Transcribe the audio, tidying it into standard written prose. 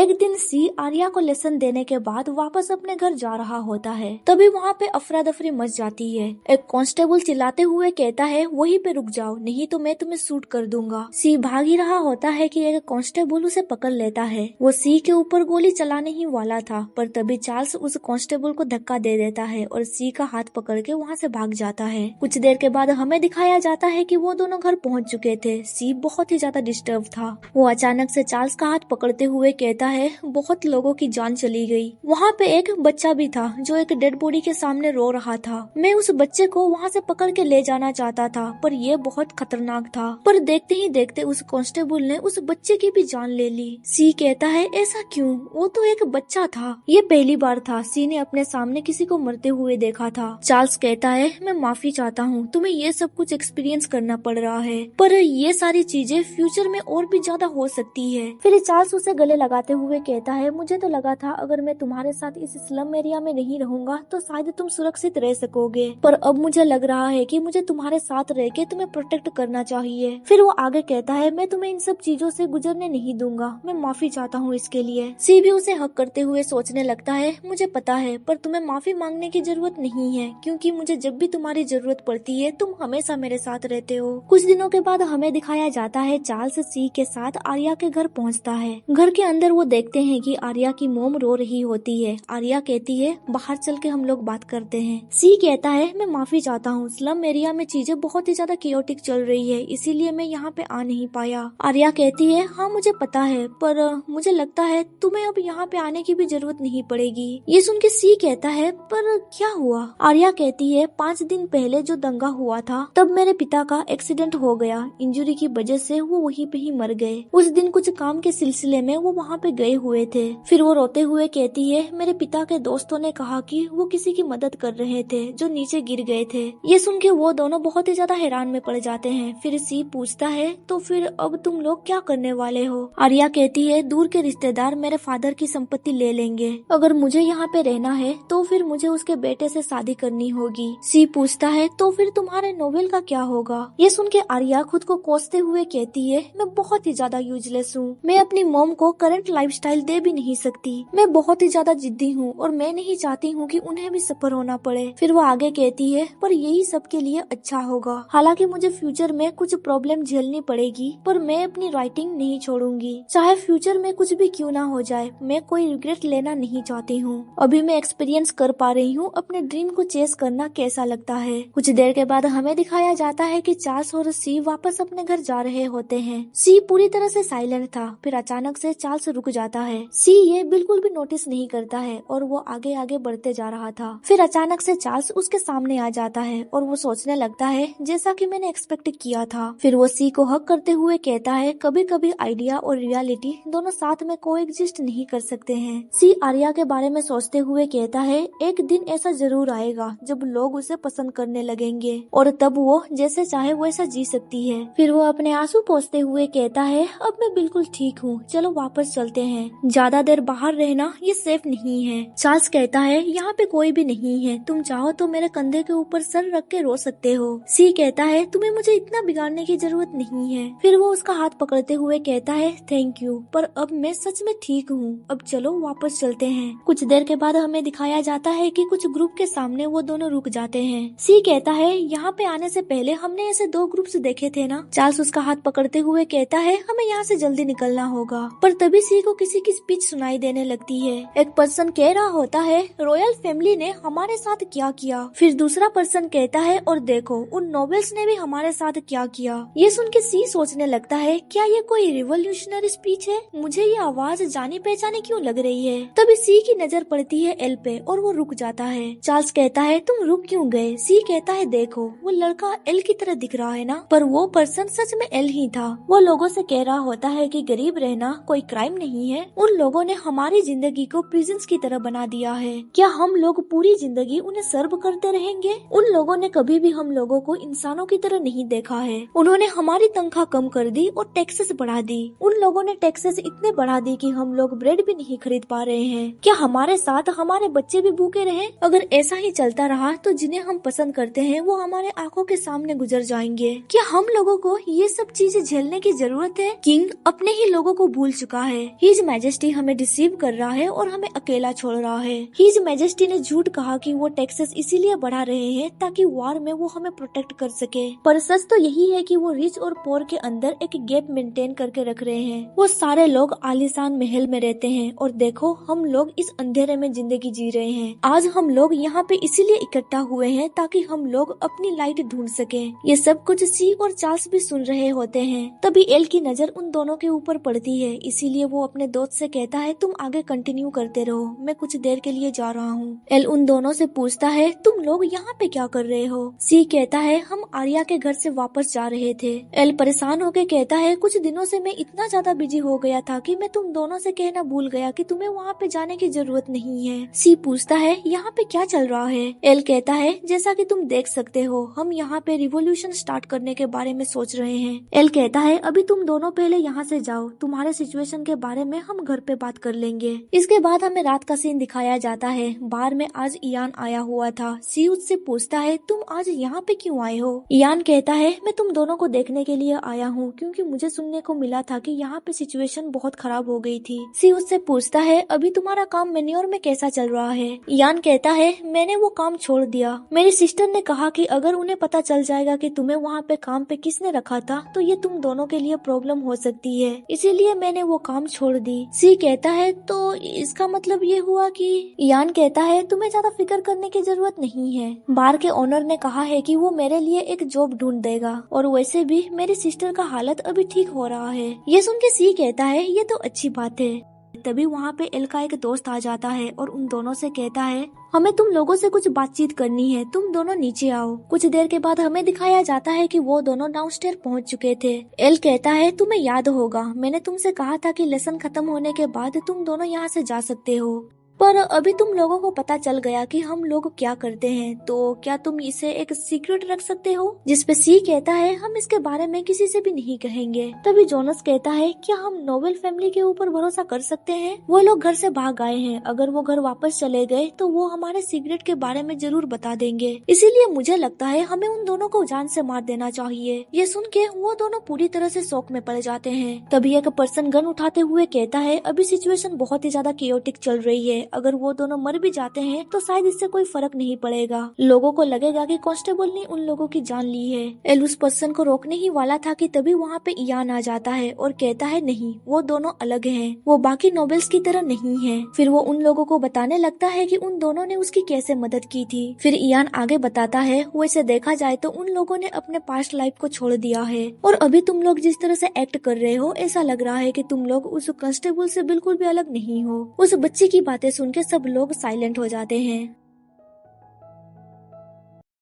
एक दिन सी आर्या को लेसन देने के बाद वापस अपने घर जा रहा होता है। तभी वहाँ पे अफरा दफरी मच जाती है। एक कांस्टेबल चिल्लाते हुए कहता है वहीं पे रुक जाओ, नहीं तो मैं तुम्हें शूट कर दूंगा। सी भाग ही रहा होता है कि एक कांस्टेबल उसे पकड़ लेता है। वो सी के ऊपर गोली चलाने ही वाला था, पर तभी चार्ल्स उस कांस्टेबल को धक्का दे देता है और सी का हाथ पकड़ के वहाँ से भाग जाता है। कुछ देर के बाद हमें दिखाया जाता है कि वो दोनों घर पहुँच चुके थे। सी बहुत ही ज्यादा डिस्टर्ब था। वो अचानक से चार्ल्स का हाथ पकड़ते हुए कहता है बहुत लोगों की जान चली गई। वहाँ पे एक बच्चा भी था जो एक डेड बॉडी के सामने रो रहा था। मैं उस बच्चे को वहाँ से पकड़ के ले जाना चाहता था, पर ये बहुत खतरनाक था। पर देखते ही देखते उस कांस्टेबल ने उस बच्चे की भी जान ले ली। सी कहता है ऐसा क्यों, वो तो एक बच्चा था। ये पहली बार था सी ने अपने सामने किसी को मरते हुए देखा था। चार्ल्स कहता है मैं माफी चाहता हूँ, तुम्हें ये सब कुछ एक्सपीरियंस करना पड़ रहा है, पर ये सारी चीजें फ्यूचर में और भी ज्यादा हो सकती है। फिर चार्ल्स उसे गले लगाते हुए कहता है मुझे तो लगा था अगर मैं तुम्हारे साथ इस स्लम एरिया में नहीं रहूंगा तो शायद तुम सुरक्षित रह सकोगे, पर अब मुझे लग रहा है कि मुझे तुम्हारे साथ रह के तुम्हें प्रोटेक्ट करना चाहिए। फिर वो आगे कहता है मैं तुम्हें इन सब चीजों से गुजरने नहीं दूंगा, मैं माफी चाहता हूँ इसके लिए। सी भी उसे हक करते हुए सोचने लगता है मुझे पता है, पर तुम्हें माफी मांगने की जरूरत नहीं है, क्योंकि मुझे जब भी तुम्हारी जरूरत पड़ती है तुम हमेशा मेरे साथ रहते हो। कुछ दिनों के बाद हमें दिखाया जाता है चार्ल्स सी के साथ आर्या के घर पहुँचता है। घर के अंदर वो देखते हैं कि आर्या की मोम रो रही होती है। आर्या कहती है बाहर चल के हम लोग बात करते हैं। सी कहता है मैं माफी चाहता हूँ, स्लम एरिया में चीजें बहुत ही ज्यादा केओटिक चल रही है, इसीलिए मैं यहाँ पे आ नहीं पाया। आर्या कहती है हाँ मुझे पता है, पर मुझे लगता है तुम्हें अब यहाँ पे आने की भी जरूरत नहीं पड़ेगी। ये सुन के सी कहता है पर क्या हुआ? आर्या कहती है 5 दिन पहले जो दंगा हुआ था तब मेरे पिता का एक्सीडेंट हो गया, इंजरी की वजह से वो वहीं पे ही मर गए। उस दिन कुछ काम के सिलसिले में वो वहाँ पे गए हुए थे। फिर वो रोते हुए कहती है मेरे पिता के दोस्तों ने कहा कि वो किसी की मदद कर रहे थे जो नीचे गिर गए थे। ये सुन के वो दोनों बहुत ही ज्यादा हैरान में पड़ जाते हैं। फिर सी पूछता है तो फिर अब तुम लोग क्या करने वाले हो? आर्या कहती है दूर के रिश्तेदार मेरे फादर की संपत्ति ले लेंगे, अगर मुझे यहाँ पे रहना है तो फिर मुझे उसके बेटे से शादी करनी होगी। सी पूछता है तो फिर तुम्हारे नोवेल का क्या होगा? ये सुन के आर्या खुद को कोसते हुए कहती है मैं बहुत ही ज्यादा यूजलेस हूँ, मैं अपनी मॉम को करंट लाइफस्टाइल दे भी नहीं सकती, मैं बहुत ही ज्यादा जिद्दी हूँ और मैं नहीं चाहती हूँ कि उन्हें भी सफर होना पड़े। फिर वो आगे कहती है पर यही सबके लिए अच्छा होगा, हालांकि मुझे फ्यूचर में कुछ प्रॉब्लम झेलनी पड़ेगी, पर मैं अपनी राइटिंग नहीं छोड़ूंगी, चाहे फ्यूचर में कुछ भी क्यों ना हो जाए, मैं कोई रिग्रेट लेना नहीं चाहती हूँ। अभी मैं एक्सपीरियंस कर पा रही हूँ अपने ड्रीम को चेस करना कैसा लगता है। कुछ देर के बाद हमें दिखाया जाता है कि चार्ल्स और सी वापस अपने घर जा रहे होते हैं। सी पूरी तरह से साइलेंट था, फिर अचानक से चार्ल्स रुक जाता है। सी ये बिल्कुल भी नोटिस नहीं करता है और वो आगे आगे बढ़ते जा रहा था। फिर अचानक से चार्ल्स उसके सामने आ जाता है और वो सोचने लगता है जैसा कि मैंने एक्सपेक्ट किया था। फिर वो सी को हक करते हुए कहता है कभी कभी आइडिया और रियलिटी दोनों साथ में कोएग्जिस्ट नहीं कर सकते हैं। सी आर्या के बारे में सोचते हुए कहता है एक दिन ऐसा जरूर आएगा जब लोग उसे पसंद करने लगेंगे और तब वो जैसे चाहे वैसा जी सकती है। फिर वो अपने आंसू पोंछते हुए कहता है अब मैं बिल्कुल ठीक हूँ, चलो वापस चलते हैं, ज्यादा देर बाहर रहना ये सेफ नहीं है। चार्ल्स कहता है यहाँ पे कोई भी नहीं है, तुम चाहो तो मेरे कंधे के ऊपर सर रख के रो सकते हो। सी कहता है तुम्हें मुझे इतना बिगाड़ने की जरूरत नहीं है। फिर वो उसका हाथ पकड़ते हुए कहता है थैंक यू, पर अब मैं सच में ठीक हूँ, अब चलो वापस चलते हैं। कुछ देर के बाद हमें दिखाया जाता है कि कुछ ग्रुप के सामने वो दोनों रुक जाते हैं। सी कहता है यहाँ पे आने से पहले हमने ऐसे 2 ग्रुप्स देखे थे ना? चार्ल्स उसका हाथ पकड़ते हुए कहता है हमें यहाँ से जल्दी निकलना होगा, पर तभी सी को किसी की स्पीच सुनाई देने लगती है। एक पर्सन कह रहा होता है रॉयल फैमिली ने हमारे साथ क्या किया। फिर दूसरा पर्सन कहता है और देखो उन नोबल्स ने भी हमारे साथ क्या किया। ये सुन के सी सोचने लगता है क्या ये कोई रिवोल्यूशनरी स्पीच है, मुझे ये आवाज जानी पहचानी क्यों लग रही है। तभी सी की नजर पड़ती है एल पे और वो रुक जाता है। चार्ल्स कहता है तुम रुक क्यों गए? सी कहता है देखो वो लड़का एल की तरह दिख रहा है ना, पर वो पर्सन सच में एल ही था। वो लोगों से कह रहा होता है कि गरीब रहना कोई क्राइम नहीं है, उन लोगों ने हमारी जिंदगी को प्रिजन्स की तरह बना दिया है, क्या हम लोग पूरी जिंदगी उन्हें सर्व करते रहेंगे? उन लोगों ने कभी भी हम लोगों को इंसानों की तरह नहीं देखा है, उन्होंने हमारी तनख्वाह कम कर दी और टैक्सेस बढ़ा दी। उन लोगों ने टैक्सेस इतने बढ़ा दी कि हम लोग ब्रेड भी नहीं खरीद पा रहे हैं। क्या हमारे साथ हमारे बच्चे भी भूखे रहे? अगर ऐसा ही चलता रहा तो जिन्हें हम पसंद करते हैं वो हमारे आंखों के सामने गुजर जाएंगे। क्या हम लोगों को ये सब चीजें झेलने की जरूरत है? किंग अपने ही लोगों को भूल चुका है। ही हिज मैजेस्टी हमें डिसीव कर रहा है और हमें अकेला छोड़ रहा है। हिज मैजेस्टी ने झूठ कहा कि वो टैक्सेस इसीलिए बढ़ा रहे हैं ताकि वॉर में वो हमें प्रोटेक्ट कर सके, पर सच तो यही है कि वो रिच और पोर के अंदर एक गैप मेंटेन करके रख रहे हैं। वो सारे लोग आलीशान महल में रहते हैं और देखो हम लोग इस अंधेरे में जिंदगी जी रहे हैं। आज हम लोग यहाँ पे इसीलिए इकट्ठा हुए हैं ताकि हम लोग अपनी लाइट ढूंढ सके। ये सब कुछ सी और चार्ल्स भी सुन रहे होते हैं। तभी एल की नजर उन दोनों के ऊपर पड़ती है, इसीलिए वो अपने दोस्त से कहता है तुम आगे कंटिन्यू करते रहो, मैं कुछ देर के लिए जा रहा हूँ। एल उन दोनों से पूछता है तुम लोग यहाँ पे क्या कर रहे हो? सी कहता है हम आर्या के घर से वापस जा रहे थे। एल परेशान होकर कहता है कुछ दिनों से मैं इतना ज्यादा बिजी हो गया था कि मैं तुम दोनों से कहना भूल गया कि तुम्हें वहाँ पे जाने की जरूरत नहीं है। सी पूछता है यहाँ पे क्या चल रहा है? एल कहता है जैसा कि तुम देख सकते हो हम यहाँ पे रिवॉल्यूशन स्टार्ट करने के बारे में सोच रहे हैं। एल कहता है अभी तुम दोनों पहले यहाँ से जाओ, तुम्हारे सिचुएशन के बारे में हम घर पे बात कर लेंगे। इसके बाद हमें रात का सीन दिखाया जाता है। बार में आज इयान आया हुआ था। सी उससे पूछता है तुम आज यहाँ पे क्यों आए हो? इयान कहता है मैं तुम दोनों को देखने के लिए आया हूँ क्योंकि मुझे सुनने को मिला था कि यहाँ पे सिचुएशन बहुत खराब हो गई थी। सी उससे पूछता है अभी तुम्हारा काम मेन्योर में कैसा चल रहा है? इयान कहता है मैंने वो काम छोड़ दिया। मेरी सिस्टर ने कहा कि अगर उन्हें पता चल जाएगा कि तुम्हें वहाँ पे काम पे किसने रखा था तो ये तुम दोनों के लिए प्रॉब्लम हो सकती है, इसीलिए मैंने वो काम छोड़ दी। सी कहता है तो इसका मतलब ये हुआ कि? इयान कहता है तुम्हें ज्यादा फिक्र करने की जरूरत नहीं है। बार के ओनर ने कहा है कि वो मेरे लिए एक जॉब ढूंढ देगा और वैसे भी मेरी सिस्टर का हालत अभी ठीक हो रहा है। ये सुन के सी कहता है ये तो अच्छी बात है। तभी वहाँ पे एल का एक दोस्त आ जाता है और उन दोनों से कहता है हमें तुम लोगों से कुछ बातचीत करनी है, तुम दोनों नीचे आओ। कुछ देर के बाद हमें दिखाया जाता है कि वो दोनों डाउनस्टेयर पहुंच चुके थे। एल कहता है तुम्हें याद होगा मैंने तुमसे कहा था कि लेसन खत्म होने के बाद तुम दोनों यहाँ से जा सकते हो, पर अभी तुम लोगों को पता चल गया कि हम लोग क्या करते हैं, तो क्या तुम इसे एक सीक्रेट रख सकते हो? जिसपे सी कहता है हम इसके बारे में किसी से भी नहीं कहेंगे। तभी जोनस कहता है क्या हम नोबेल फैमिली के ऊपर भरोसा कर सकते हैं? वो लोग घर से भाग आए हैं, अगर वो घर वापस चले गए तो वो हमारे सीक्रेट के बारे में जरूर बता देंगे, इसीलिए मुझे लगता है हमें उन दोनों को जान से मार देना चाहिए। ये सुन के वो दोनों पूरी तरह से शॉक में पड़ जाते हैं। तभी एक पर्सन गन उठाते हुए कहता है अभी सिचुएशन बहुत ही ज्यादा केओटिक चल रही है, अगर वो दोनों मर भी जाते हैं तो शायद इससे कोई फर्क नहीं पड़ेगा। लोगों को लगेगा कि कांस्टेबल ने उन लोगों की जान ली है। एल उस पर्सन को रोकने ही वाला था कि तभी वहाँ पे इयान आ जाता है और कहता है नहीं वो दोनों अलग हैं, वो बाकी नोबेल्स की तरह नहीं है। फिर वो उन लोगों को बताने लगता है कि उन दोनों ने उसकी कैसे मदद की थी। फिर इयान आगे बताता है वैसे देखा जाए तो उन लोगों ने अपने पास्ट लाइफ को छोड़ दिया है और अभी तुम लोग जिस तरह से एक्ट कर रहे हो ऐसा लग रहा है कि तुम लोग उस कांस्टेबल से बिल्कुल भी अलग नहीं हो। उस बच्चे की बातें सुन के सब लोग साइलेंट हो जाते हैं।